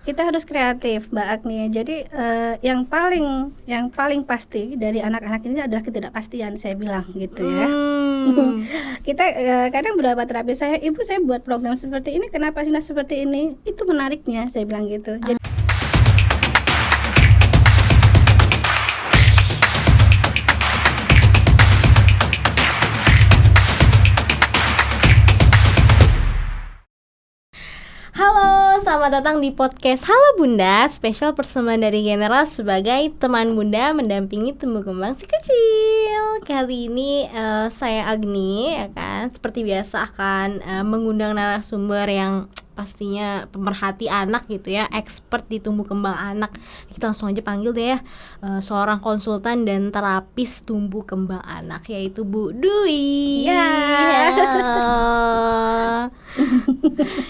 Kita harus kreatif, Mbak Agni. Jadi yang paling pasti dari anak-anak ini adalah ketidakpastian, saya bilang gitu ya. Kita kadang beberapa terapi saya, Ibu saya buat program seperti ini, kenapa sih seperti ini? Itu menariknya, saya bilang gitu. Jadi Halo, selamat datang di podcast Halo Bunda, spesial persembahan dari General sebagai teman Bunda mendampingi tumbuh kembang si kecil. Kali ini saya Agni, ya kan, seperti biasa akan mengundang narasumber yang pastinya pemerhati anak gitu ya, expert di tumbuh kembang anak. Kita langsung aja panggil deh ya, seorang konsultan dan terapis tumbuh kembang anak, yaitu Bu Dwi. Ya.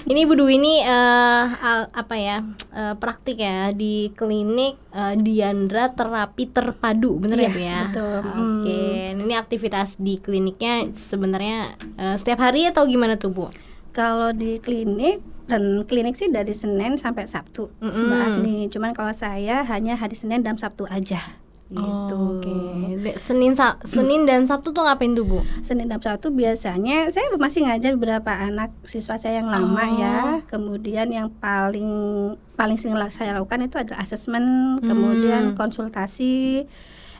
Ini Bu Dwi ini praktik ya di klinik Diandra Terapi Terpadu, bener ya Bu ya? Betul. Oke, ini aktivitas di kliniknya sebenarnya setiap hari atau gimana tuh Bu? Kalau di klinik sih dari Senin sampai Sabtu, Mbak Agni. Cuman kalau saya hanya hari Senin dan Sabtu aja. Gitu. Oke. Senin dan Sabtu tuh ngapain tuh Bu? Senin dan Sabtu biasanya saya masih ngajar beberapa anak siswa saya yang lama ya. Kemudian yang paling sering saya lakukan itu adalah asesmen, kemudian konsultasi,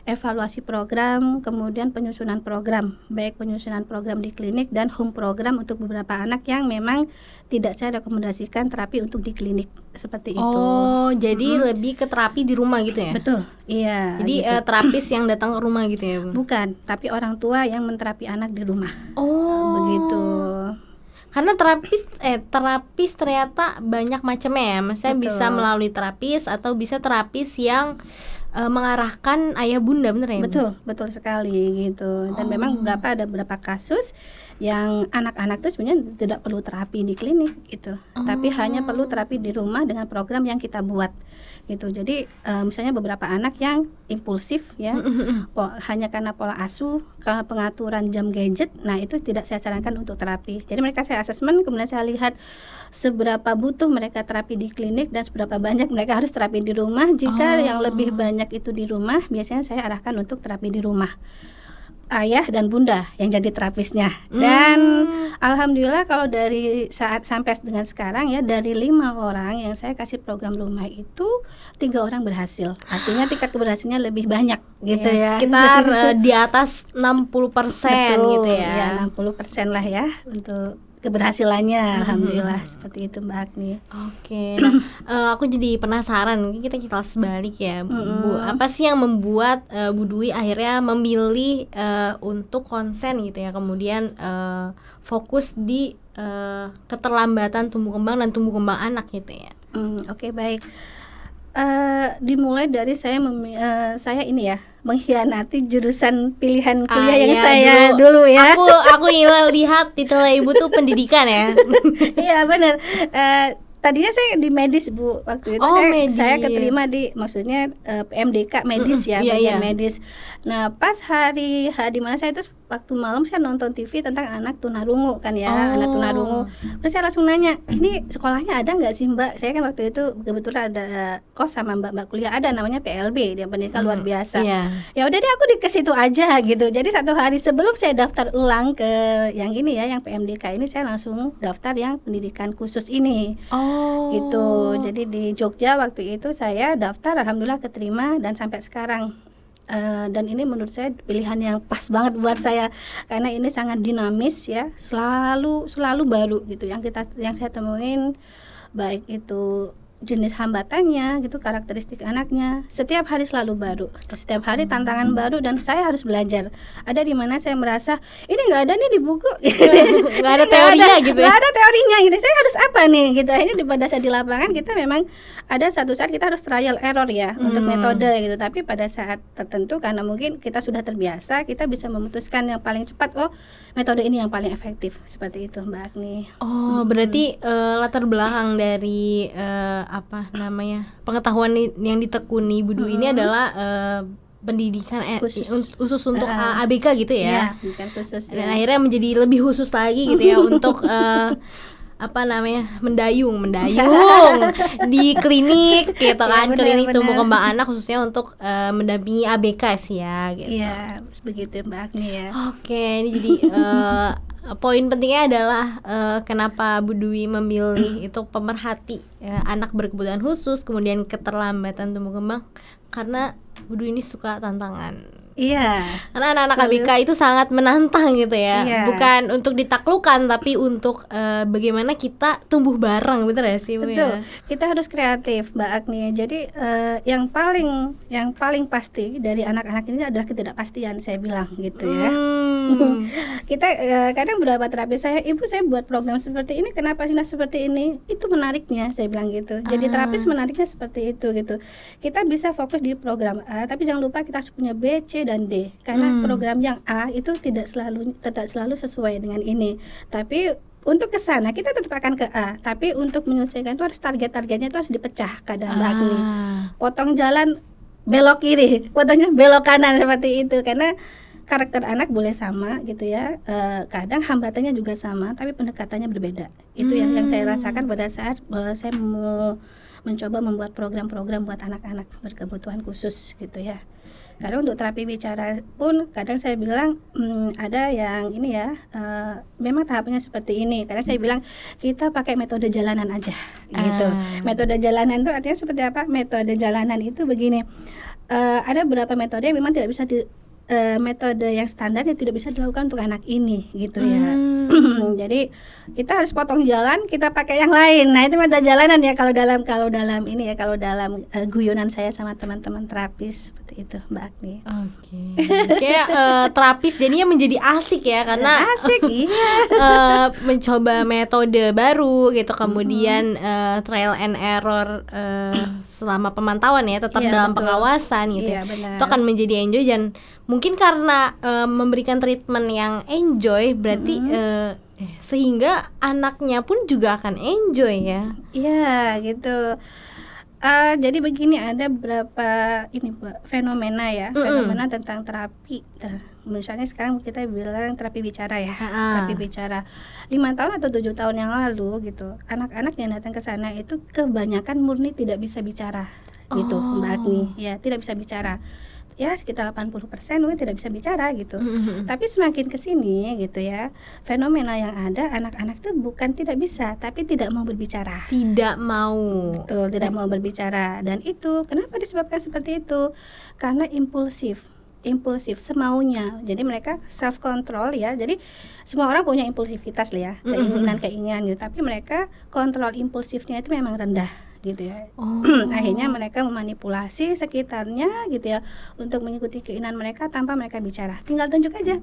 evaluasi program, kemudian penyusunan program, baik penyusunan program di klinik dan home program untuk beberapa anak yang memang tidak saya rekomendasikan terapi untuk di klinik, seperti itu. Oh, jadi lebih ke terapi di rumah gitu ya? Betul, iya. Jadi gitu. Terapis yang datang ke rumah gitu ya Bu? Bukan, tapi orang tua yang menterapi anak di rumah. Oh, begitu. Karena terapis ternyata banyak macamnya ya. Maksudnya bisa melalui terapis atau bisa terapis yang mengarahkan ayah bunda, bener ya? Betul sekali gitu. Dan memang ada beberapa kasus yang anak-anak itu sebenarnya tidak perlu terapi di klinik gitu, tapi hanya perlu terapi di rumah dengan program yang kita buat gitu. Jadi misalnya beberapa anak yang impulsif ya, hanya karena pola asuh, karena pengaturan jam gadget, nah itu tidak saya sarankan untuk terapi. Jadi mereka saya asesmen, kemudian saya lihat seberapa butuh mereka terapi di klinik dan seberapa banyak mereka harus terapi di rumah. Jika yang lebih banyak itu di rumah, biasanya saya arahkan untuk terapi di rumah. Ayah dan bunda yang jadi terapisnya. Dan alhamdulillah kalau dari saat sampai dengan sekarang ya, dari 5 orang yang saya kasih program rumah itu 3 orang berhasil. Artinya tingkat keberhasilannya lebih banyak gitu ya. Sekitar di atas 60% gitu ya. Ya 60% lah ya untuk keberhasilannya. Alhamdulillah seperti itu Mbak Agni. Oke, nah aku jadi penasaran, mungkin kita kilas balik ya Bu, apa sih yang membuat Bu Dwi akhirnya memilih untuk konsen gitu ya, kemudian fokus di keterlambatan tumbuh kembang dan tumbuh kembang anak gitu ya? Oke, baik. Dimulai dari saya ini ya, mengkhianati jurusan pilihan kuliah yang saya dulu ya. Aku ingin lihat titel Ibu tuh pendidikan ya. Iya benar. Tadinya saya di medis Bu, waktu itu saya keterima di maksudnya PMDK medis ya, bagian medis. Nah pas hari di mana saya itu waktu malam saya nonton TV tentang anak tunarungu kan ya, anak tunarungu. Terus saya langsung nanya, ini sekolahnya ada nggak sih Mbak? Saya kan waktu itu kebetulan ada kos sama mbak kuliah, ada namanya PLB, dia pendidikan luar biasa. Ya udah deh aku ke situ aja gitu. Jadi satu hari sebelum saya daftar ulang ke yang ini ya, yang PMDK ini, saya langsung daftar yang pendidikan khusus ini. Gitu. Jadi di Jogja waktu itu saya daftar, alhamdulillah keterima dan sampai sekarang. Dan ini menurut saya pilihan yang pas banget buat saya karena ini sangat dinamis ya, selalu baru gitu yang saya temuin, baik itu jenis hambatannya gitu, karakteristik anaknya, setiap hari selalu baru, setiap hari tantangan baru dan saya harus belajar. Ada di mana saya merasa ini nggak ada nih di buku, nggak ada teorinya gitu, nggak ada teorinya gitu. Saya harus apa nih gitu. Akhirnya pada saat di lapangan kita memang ada satu saat kita harus trial error ya untuk metode gitu. Tapi pada saat tertentu karena mungkin kita sudah terbiasa, kita bisa memutuskan yang paling cepat. Oh metode ini yang paling efektif, seperti itu Mbak Agni. Berarti latar belakang dari pengetahuan yang ditekuni Bu Dwi ini adalah pendidikan khusus untuk ABK gitu ya. Pendidikan khusus. Dan akhirnya menjadi lebih khusus lagi gitu ya untuk mendayung di klinik gitu kan, klinik tumbuh kembang anak khususnya untuk mendampingi ABK sih ya gitu. Iya, begitu Mbak Agni ya. Oke, ini jadi poin pentingnya adalah kenapa Bu Dwi memilih itu pemerhati anak berkebutuhan khusus, kemudian keterlambatan tumbuh kembang, karena Bu Dwi ini suka tantangan. Iya. Karena anak-anak ABK itu sangat menantang gitu ya. Iya. Bukan untuk ditaklukkan, tapi untuk bagaimana kita tumbuh bareng, betul ya sih Bu? Betul. Ya? Kita harus kreatif, Mbak Agni. Jadi yang paling pasti dari anak-anak ini adalah ketidakpastian, saya bilang gitu ya. Kita kadang beberapa terapi saya, Ibu saya buat program seperti ini, kenapa sih seperti ini? Itu menariknya, saya bilang gitu. Jadi terapis menariknya seperti itu gitu. Kita bisa fokus di program A, tapi jangan lupa kita harus punya B, C dan D, karena program yang A itu tidak selalu sesuai dengan ini. Tapi untuk ke sana kita tetap akan ke A, tapi untuk menyelesaikan itu harus targetnya itu harus dipecah kadang Mbak Agni. Potong jalan belok kiri, potongnya belok kanan seperti itu, karena karakter anak boleh sama gitu ya. Kadang hambatannya juga sama, tapi pendekatannya berbeda. Itu yang saya rasakan pada saat saya mencoba membuat program-program buat anak-anak berkebutuhan khusus gitu ya. Karena untuk terapi bicara pun kadang saya bilang ada yang ini ya, memang tahapnya seperti ini. Karena saya bilang kita pakai metode jalanan aja gitu. Metode jalanan itu artinya seperti apa? Metode jalanan itu begini, ada beberapa metode yang memang tidak bisa metode yang standar yang tidak bisa dilakukan untuk anak ini gitu ya. Jadi kita harus potong jalan, kita pakai yang lain. Nah itu metode jalanan ya kalau dalam ini ya, kalau dalam guyonan saya sama teman-teman terapis seperti itu Mbak Agni. Oke. Kayak terapis jadinya menjadi asik ya, karena asik mencoba metode baru gitu, kemudian trial and error selama pemantauan ya, tetap dalam pengawasan gitu. Itu akan menjadi enjoy, dan mungkin karena memberikan treatment yang enjoy berarti sehingga anaknya pun juga akan enjoy ya. Iya gitu. Jadi begini, ada beberapa ini fenomena ya, fenomena tentang terapi. Misalnya sekarang kita bilang terapi bicara ya, terapi bicara 5 tahun atau 7 tahun yang lalu gitu, anak-anak yang datang ke sana itu kebanyakan murni tidak bisa bicara gitu Mbak Agni, ya tidak bisa bicara. Ya sekitar 80% mungkin tidak bisa bicara gitu. Tapi semakin kesini gitu ya, fenomena yang ada, anak-anak itu bukan tidak bisa, tapi tidak mau berbicara. Tidak mau. Betul, tidak mau berbicara. Dan itu kenapa disebabkan seperti itu? Karena impulsif semaunya. Jadi mereka self control ya. Jadi semua orang punya impulsivitas lah ya, keinginan gitu. Tapi mereka kontrol impulsifnya itu memang rendah gitu ya. Akhirnya mereka memanipulasi sekitarnya gitu ya untuk mengikuti keinginan mereka tanpa mereka bicara. Tinggal tunjuk aja.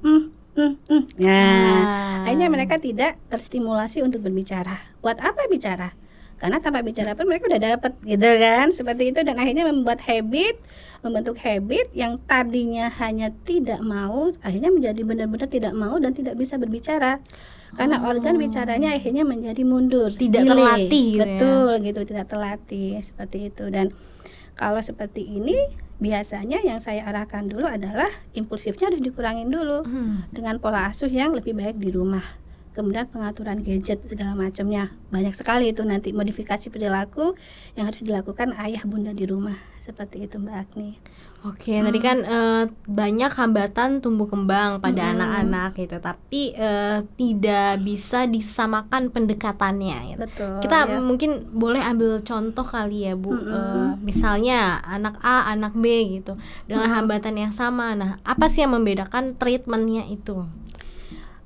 Akhirnya mereka tidak terstimulasi untuk berbicara. Buat apa bicara? Karena tanpa bicara pun mereka udah dapat gitu kan, seperti itu. Dan akhirnya membentuk habit yang tadinya hanya tidak mau, akhirnya menjadi benar-benar tidak mau dan tidak bisa berbicara. Karena organ bicaranya akhirnya menjadi mundur, tidak terlatih gitu. Betul ya? Gitu, tidak terlatih seperti itu. Dan kalau seperti ini biasanya yang saya arahkan dulu adalah impulsifnya harus dikurangin dulu dengan pola asuh yang lebih baik di rumah. Kemudian pengaturan gadget segala macamnya, banyak sekali itu nanti modifikasi perilaku yang harus dilakukan ayah bunda di rumah, seperti itu Mbak Agni. Oke, tadi kan banyak hambatan tumbuh kembang pada anak-anak gitu, tapi tidak bisa disamakan pendekatannya. Gitu. Betul. Kita mungkin boleh ambil contoh kali ya Bu, misalnya anak A, anak B gitu, dengan hambatan yang sama. Nah, apa sih yang membedakan treatmentnya itu?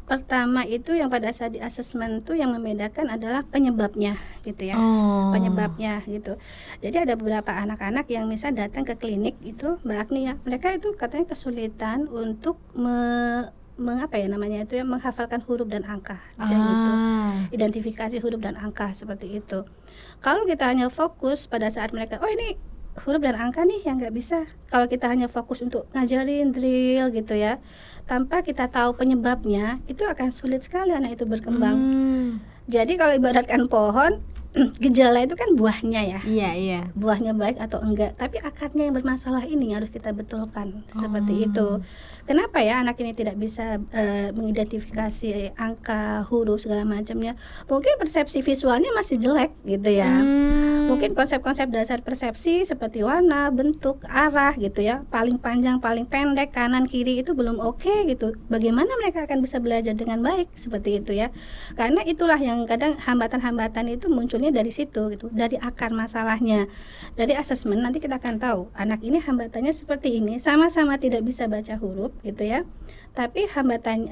Pertama itu yang pada saat di asesmen itu yang membedakan adalah penyebabnya gitu ya. Penyebabnya gitu. Jadi ada beberapa anak-anak yang misal datang ke klinik itu Mbak Agni ya, mereka itu katanya kesulitan untuk menghafalkan huruf dan angka gitu. Identifikasi huruf dan angka seperti itu. Kalau kita hanya fokus pada saat mereka ini huruf dan angka nih yang nggak bisa, kalau kita hanya fokus untuk ngajarin drill gitu ya, tanpa kita tahu penyebabnya, itu akan sulit sekali anak itu berkembang. Jadi kalau ibaratkan pohon, gejala itu kan buahnya ya. Iya. Buahnya baik atau enggak, tapi akarnya yang bermasalah ini yang harus kita betulkan. Seperti itu. Kenapa ya anak ini tidak bisa mengidentifikasi angka, huruf segala macamnya? Mungkin persepsi visualnya masih jelek gitu ya. Mungkin konsep-konsep dasar persepsi seperti warna, bentuk, arah gitu ya, paling panjang, paling pendek, kanan kiri itu belum oke gitu. Bagaimana mereka akan bisa belajar dengan baik seperti itu ya? Karena itulah yang kadang hambatan-hambatan itu munculnya dari situ gitu, dari akar masalahnya. Dari asesmen nanti kita akan tahu anak ini hambatannya seperti ini, sama-sama tidak bisa baca huruf gitu ya. Tapi hambatan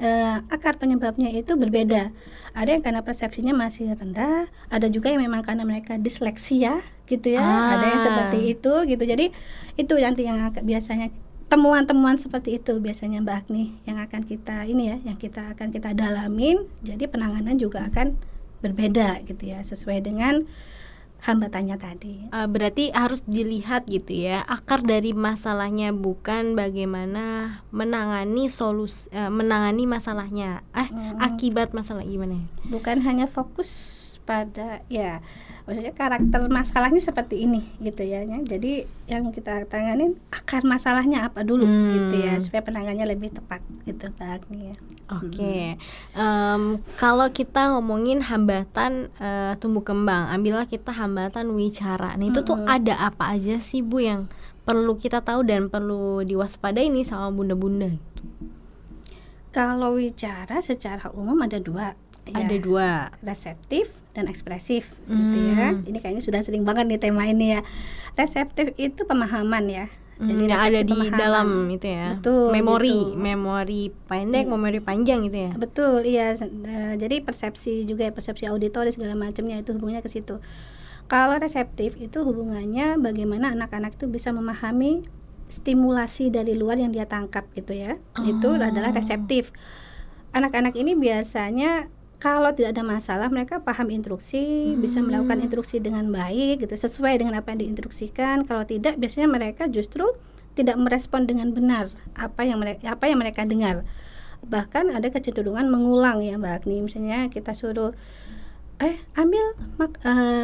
akar penyebabnya itu berbeda. Ada yang karena persepsinya masih rendah, ada juga yang memang karena mereka disleksia gitu ya. Ada yang seperti itu gitu. Jadi itu nanti yang biasanya temuan-temuan seperti itu biasanya Mbak Agni yang akan kita yang akan kita dalamin. Jadi penanganan juga akan berbeda gitu ya, sesuai dengan hambatannya tadi. Berarti harus dilihat gitu ya, akar dari masalahnya, bukan bagaimana menangani masalahnya. Akibat masalah gimana? Bukan hanya fokus pada maksudnya karakter masalahnya seperti ini gitu ya. Jadi yang kita tanganin akar masalahnya apa dulu gitu ya, supaya penanganannya lebih tepat gitu Mbak Agni ya. Oke. Kalau kita ngomongin hambatan tumbuh kembang, ambillah kita hambatan wicara. Nah itu tuh ada apa aja sih Bu yang perlu kita tahu dan perlu diwaspadai nih sama bunda-bunda gitu? Kalau wicara secara umum ada dua. Ada dua, reseptif dan ekspresif gitu ya. Ini kayaknya sudah sering banget nih tema ini ya. Reseptif itu pemahaman ya. Jadi yang ada di dalam itu ya. Betul, memori, gitu. memori pendek, memori panjang gitu ya. Betul, iya. Jadi persepsi juga, persepsi auditori segala macamnya itu hubungannya ke situ. Kalau reseptif itu hubungannya bagaimana anak-anak itu bisa memahami stimulasi dari luar yang dia tangkap gitu ya. Itu adalah reseptif. Anak-anak ini biasanya kalau tidak ada masalah mereka paham instruksi, bisa melakukan instruksi dengan baik gitu, sesuai dengan apa yang diinstruksikan. Kalau tidak, biasanya mereka justru tidak merespon dengan benar apa yang mereka dengar. Bahkan ada kecenderungan mengulang ya Mbak Agni. Misalnya kita suruh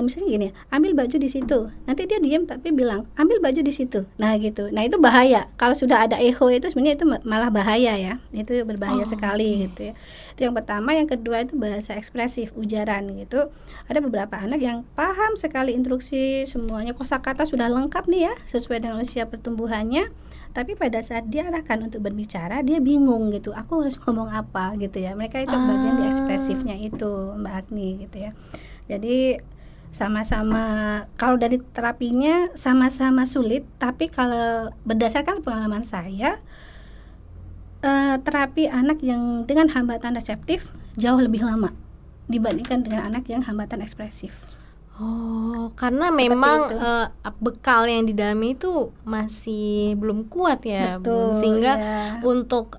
misalnya gini, ambil baju di situ. Nanti dia diam tapi bilang, ambil baju di situ. Nah gitu. Nah itu bahaya. Kalau sudah ada echo itu sebenarnya itu malah bahaya ya. Itu berbahaya sekali gitu ya. Itu yang pertama. Yang kedua itu bahasa ekspresif, ujaran gitu. Ada beberapa anak yang paham sekali instruksi, semuanya kosakata sudah lengkap nih ya, sesuai dengan usia pertumbuhannya. Tapi pada saat dia arahkan untuk berbicara, dia bingung gitu, aku harus ngomong apa gitu ya. Mereka itu bagian di ekspresifnya itu Mbak Agni gitu ya. Jadi sama-sama, kalau dari terapinya sama-sama sulit, tapi kalau berdasarkan pengalaman saya, terapi anak yang dengan hambatan reseptif jauh lebih lama dibandingkan dengan anak yang hambatan ekspresif. Karena memang bekal yang di dalamnya itu masih belum kuat ya. Betul, sehingga untuk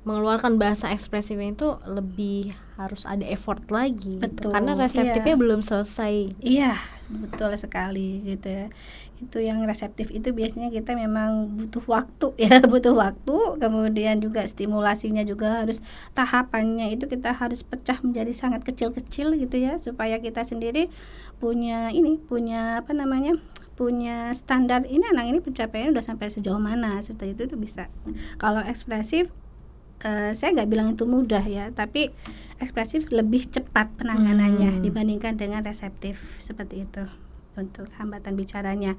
mengeluarkan bahasa ekspresifnya itu lebih harus ada effort lagi. Betul, gitu. Karena reseptifnya belum selesai. Iya, betul sekali gitu ya. Itu yang reseptif itu biasanya kita memang butuh waktu ya, butuh waktu. Kemudian juga stimulasinya juga harus, tahapannya itu kita harus pecah menjadi sangat kecil-kecil gitu ya, supaya kita sendiri punya standar ini anak ini pencapaiannya udah sampai sejauh mana. Setelah itu tuh bisa. Kalau ekspresif saya nggak bilang itu mudah ya, tapi ekspresif lebih cepat penanganannya dibandingkan dengan reseptif seperti itu untuk hambatan bicaranya.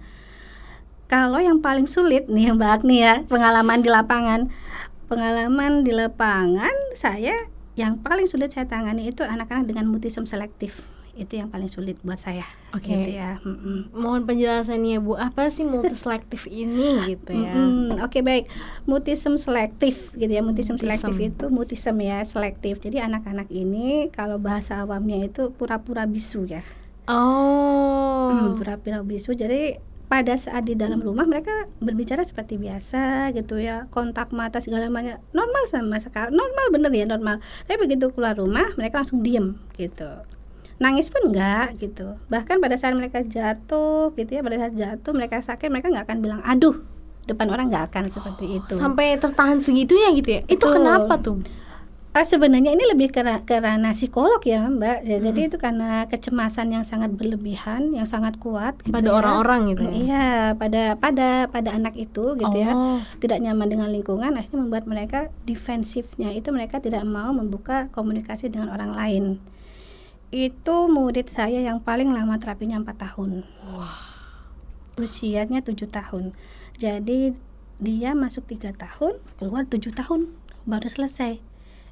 Kalau yang paling sulit nih Mbak Agni ya, pengalaman di lapangan saya yang paling sulit saya tangani itu anak-anak dengan mutisme selektif. Itu yang paling sulit buat saya. Oke. Gitu ya. Mohon penjelasannya Bu, apa sih multiselektif ini gitu ya? Oke, baik. Mutisme selektif gitu ya. Mutisme selektif itu mutisme ya, selektif. Jadi anak-anak ini kalau bahasa awamnya itu pura-pura bisu ya. Pura-pura bisu. Jadi pada saat di dalam rumah mereka berbicara seperti biasa gitu ya, kontak mata segala macam normal sama sekali, normal bener ya, normal. Tapi begitu keluar rumah mereka langsung diem gitu. Nangis pun enggak gitu. Bahkan pada saat mereka jatuh gitu ya, pada saat jatuh mereka sakit, mereka enggak akan bilang aduh depan orang, enggak akan seperti itu. Sampai tertahan segitunya gitu ya. Itu kenapa tuh? Sebenarnya ini lebih ke ranah psikolog ya Mbak. Jadi itu karena kecemasan yang sangat berlebihan, yang sangat kuat gitu pada orang-orang gitu. Iya, pada anak itu gitu ya. Tidak nyaman dengan lingkungan, akhirnya membuat mereka defensifnya itu mereka tidak mau membuka komunikasi dengan orang lain. Itu murid saya yang paling lama terapinya 4 tahun. Usianya 7 tahun. Jadi dia masuk 3 tahun, keluar 7 tahun baru selesai.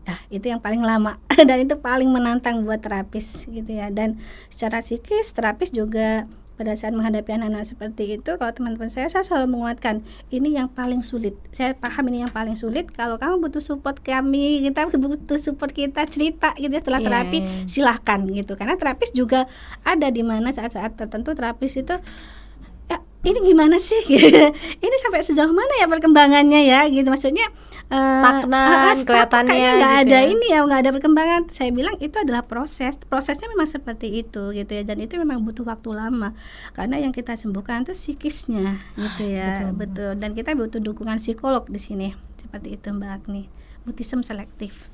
Nah, itu yang paling lama dan itu paling menantang buat terapis gitu ya. Dan secara psikis terapis juga pada saat menghadapi anak-anak seperti itu, kalau teman-teman saya selalu menguatkan, ini yang paling sulit. Saya paham ini yang paling sulit. Kalau kamu butuh support kami, kita butuh support kita, cerita gitu ya, setelah terapi silahkan gitu. Karena terapis juga ada di mana saat-saat tertentu terapis itu ini gimana sih? Ini sampai sejauh mana ya perkembangannya ya? Gitu maksudnya stagnan kelihatannya nggak gitu ada ya. Ini ya nggak ada perkembangan. Saya bilang itu adalah prosesnya memang seperti itu gitu ya, dan itu memang butuh waktu lama karena yang kita sembuhkan itu psikisnya gitu ya. Betul. Dan kita butuh dukungan psikolog di sini seperti itu Mbak Agni. Mutisme selektif.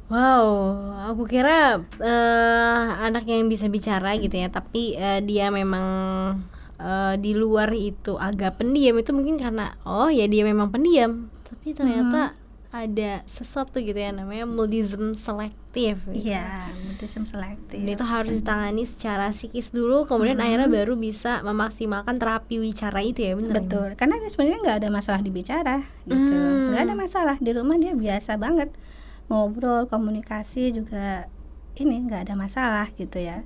Wow, aku kira anak yang bisa bicara gitu ya, tapi dia memang di luar itu agak pendiam. Itu mungkin karena ya dia memang pendiam, tapi ternyata ada sesuatu gitu ya, namanya mutisme selektif gitu. Iya, mutisme selektif. Dan itu harus ditangani secara psikis dulu, kemudian akhirnya baru bisa memaksimalkan terapi wicara itu ya, benar? Betul, karena sebenarnya nggak ada masalah di bicara gitu, nggak ada masalah. Di rumah dia biasa banget ngobrol, komunikasi juga ini nggak ada masalah gitu ya.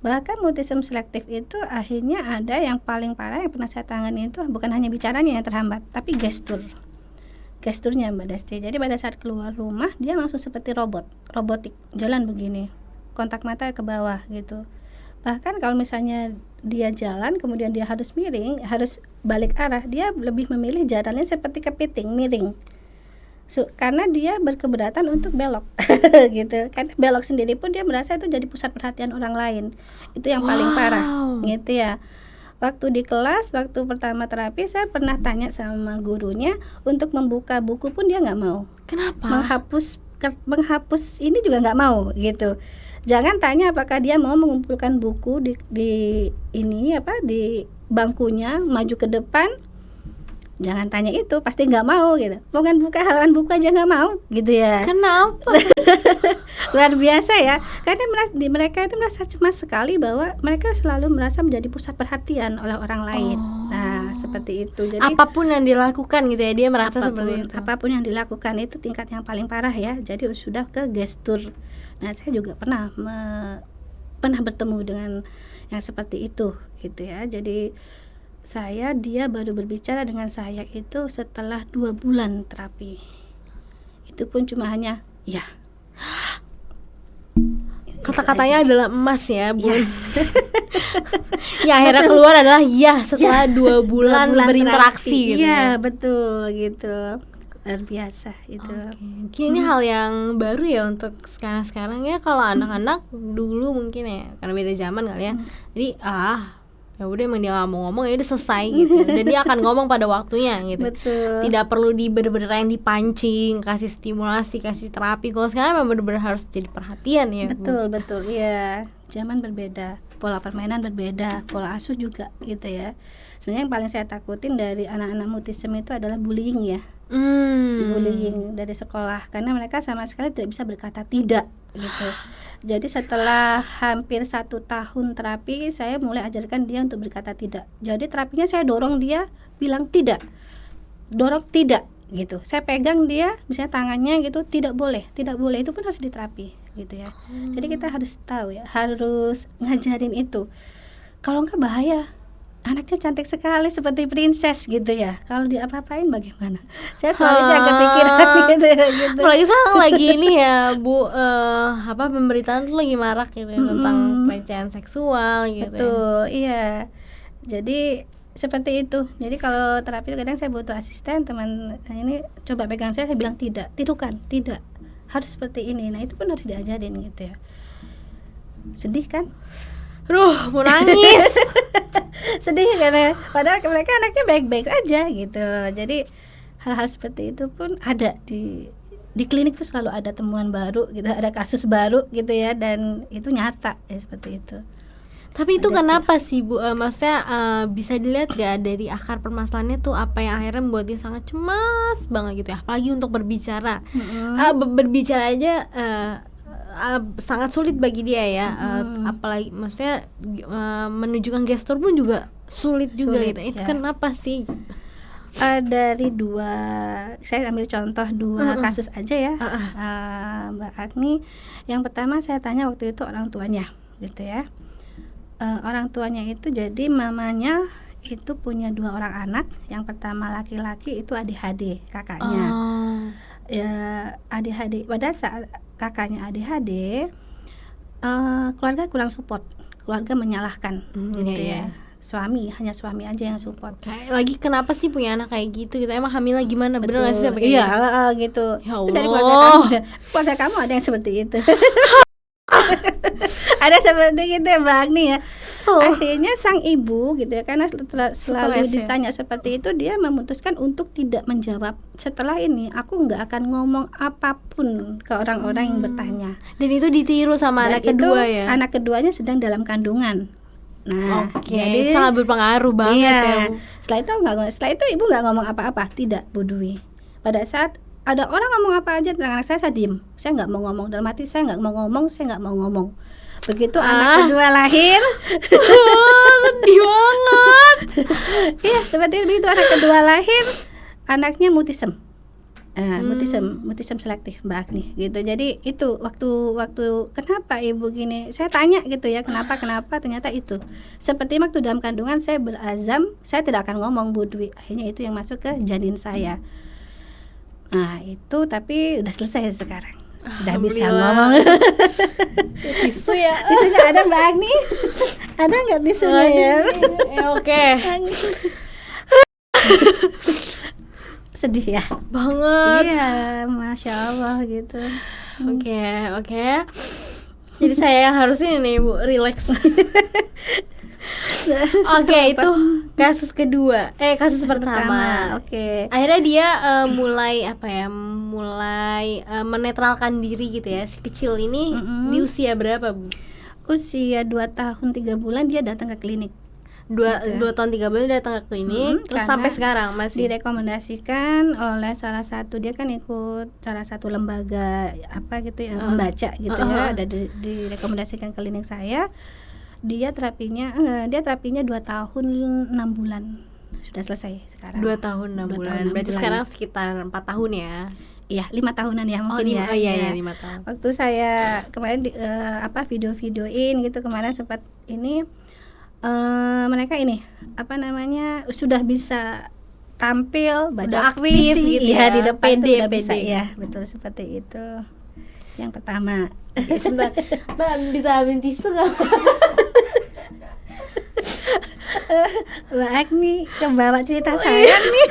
Bahkan mutisme selektif itu akhirnya ada yang paling parah yang pernah saya tangani itu bukan hanya bicaranya yang terhambat, tapi gesturnya Mbak Desti. Jadi pada saat keluar rumah dia langsung seperti robotik, jalan begini, kontak mata ke bawah gitu. Bahkan kalau misalnya dia jalan kemudian dia harus miring, harus balik arah, dia lebih memilih jalannya seperti kepiting, miring. Karena dia berkeberatan untuk belok gitu. Karena belok sendiri pun dia merasa itu jadi pusat perhatian orang lain. Itu yang paling parah gitu ya. Waktu di kelas, waktu pertama terapi saya pernah tanya sama gurunya untuk membuka buku pun dia nggak mau. Kenapa? Menghapus ini juga nggak mau gitu. Jangan tanya apakah dia mau mengumpulkan buku di bangkunya, maju ke depan. Jangan tanya itu, pasti nggak mau gitu. Bukan buka halaman buku aja nggak mau gitu ya. Kenapa? Luar biasa ya. Karena mereka itu merasa cemas sekali bahwa mereka selalu merasa menjadi pusat perhatian oleh orang lain. Nah seperti itu. Jadi apapun yang dilakukan gitu ya, dia merasa seperti itu. Apapun yang dilakukan itu tingkat yang paling parah ya. Jadi sudah ke gestur. Nah saya juga pernah bertemu dengan yang seperti itu gitu ya. Jadi dia baru berbicara dengan saya itu setelah 2 bulan terapi. Itu pun cuma hanya ya. Kata-katanya adalah emas ya, Bu. Ya akhirnya keluar adalah setelah 2 bulan berinteraksi gitu. Iya, betul gitu. Luar biasa itu. Ini hal yang baru ya untuk sekarang ya. Kalau anak-anak dulu mungkin ya karena beda zaman kali ya. Jadi ya udah emang dia nggak mau ngomong ya udah selesai gitu. Dan dia akan ngomong pada waktunya gitu. Betul. Tidak perlu bener-bener yang dipancing, kasih stimulasi, kasih terapi. Kalau sekarang memang bener-bener harus jadi perhatian ya. Betul iya. Zaman berbeda, pola permainan berbeda, pola asuh juga gitu ya. Sebenarnya yang paling saya takutin dari anak-anak mutisme itu adalah bullying ya. Bullying dari sekolah karena mereka sama sekali tidak bisa berkata tidak gitu. Jadi setelah hampir 1 tahun terapi, saya mulai ajarkan dia untuk berkata tidak. Jadi terapinya saya dorong dia bilang tidak, gitu. Saya pegang dia, misalnya tangannya gitu, tidak boleh itu pun harus diterapi gitu ya. Jadi kita harus tahu ya, harus ngajarin itu. Kalau enggak bahaya. Anaknya cantik sekali seperti princess gitu ya. Kalau diapa-apain bagaimana? Saya selalu agak pikiran gitu. Apalagi sekarang lagi ini ya, Bu, pemberitaan tuh lagi marak gitu ya, tentang pelecehan seksual gitu. Betul, iya. Jadi seperti itu. Jadi kalau terapi kadang saya butuh asisten, teman ini coba pegang saya bilang tidak, tirukan, tidak. Harus seperti ini. Nah, itu pun harus diajarin gitu ya. Sedih kan? Mau nangis. Sedih karena padahal mereka anaknya baik-baik aja gitu. Jadi hal-hal seperti itu pun ada di di klinik tuh selalu ada temuan baru gitu, ada kasus baru gitu ya, dan itu nyata ya seperti itu. Tapi itu kenapa sih Bu? Maksudnya bisa dilihat gak dari akar permasalahannya tuh apa yang akhirnya membuat dia sangat cemas banget gitu ya, apalagi untuk berbicara. Berbicara aja sangat sulit bagi dia ya, apalagi maksudnya menunjukkan gestur pun juga sulit juga gitu. Itu kenapa sih? Dari saya ambil contoh dua kasus aja ya, Mbak Agni. Yang pertama saya tanya waktu itu orang tuanya gitu ya. Orang tuanya itu jadi mamanya itu punya 2 orang anak. Yang pertama laki-laki itu ADHD kakaknya. Ya ADHD, pada saat kakaknya ADHD, keluarga kurang support, keluarga menyalahkan gitu ya. Hanya suami aja yang support. Lagi kenapa sih punya anak kayak gitu gitu? Emang hamilnya gimana? Bener gak sih sampai kayak gitu? Gitu. Ya itu dari keluarga kamu ada yang seperti itu. Ada seperti gitu ya Mbak Agni ya. Akhirnya sang ibu gitu ya, karena selalu ditanya seperti itu, dia memutuskan untuk tidak menjawab. Setelah ini aku nggak akan ngomong apapun ke orang-orang yang bertanya. Dan itu ditiru sama anak kedua ya? Anak keduanya sedang dalam kandungan. Nah, jadi sangat berpengaruh banget ya Bu. Setelah itu ibu nggak ngomong apa-apa, tidak Bu Dwi. Pada saat ada orang ngomong apa aja tentang anak saya diem. Saya nggak mau ngomong, dalam hati saya nggak mau ngomong. Begitu anak kedua lahir, sedih banget. Iya, seperti itu. Anak kedua lahir, anaknya mutism. Mutism selektif Mbak Agni gitu. Jadi itu waktu kenapa ibu gini, saya tanya gitu ya, kenapa ternyata itu seperti waktu dalam kandungan saya berazam saya tidak akan ngomong Bu Dwi. Akhirnya itu yang masuk ke janin saya. Nah itu tapi udah selesai sekarang, sudah bisa ngomong. Tisu ya, tisunya ada Mbak Agni? Ada nggak tisunya ya? Oke. Sedih ya banget. Iya, Masya Allah gitu. Oke. Jadi saya yang harus ini nih Bu, relax. Oke, itu kasus kedua. Kasus pertama. Oke. Akhirnya dia mulai menetralkan diri gitu ya. Si kecil ini di usia berapa Bu? Usia 2 tahun 3 bulan dia datang ke klinik. 2 tahun 3 bulan datang ke klinik, terus sampai sekarang masih direkomendasikan oleh salah satu, dia kan ikut salah satu lembaga apa gitu ya, membaca gitu ya, ada direkomendasikan ke klinik saya. Dia terapinya 2 tahun 6 bulan sudah selesai sekarang. 2 tahun 6 bulan. Berarti sekarang sekitar 4 tahun ya. Iya, 5 tahunan ya mungkin. Iya, 5 tahun. Waktu saya kemarin video-videoin gitu, kemarin sempat ini mereka ini sudah bisa tampil, baca aktif gitu ya, di depan pede, udah bisa ya, betul seperti itu. Yang pertama. Sebentar, Mbak bisa ambil tisu nggak? Mbak Agni kebawa cerita saya nih.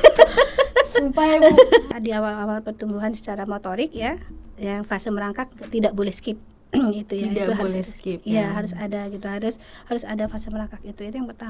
Sumpah ya Bu. Di awal-awal pertumbuhan secara motorik ya, yang fase merangkak tidak boleh skip. Itu ya, tidak itu boleh harus skip ya, harus ada gitu, harus ada fase merangkak itu yang pertama.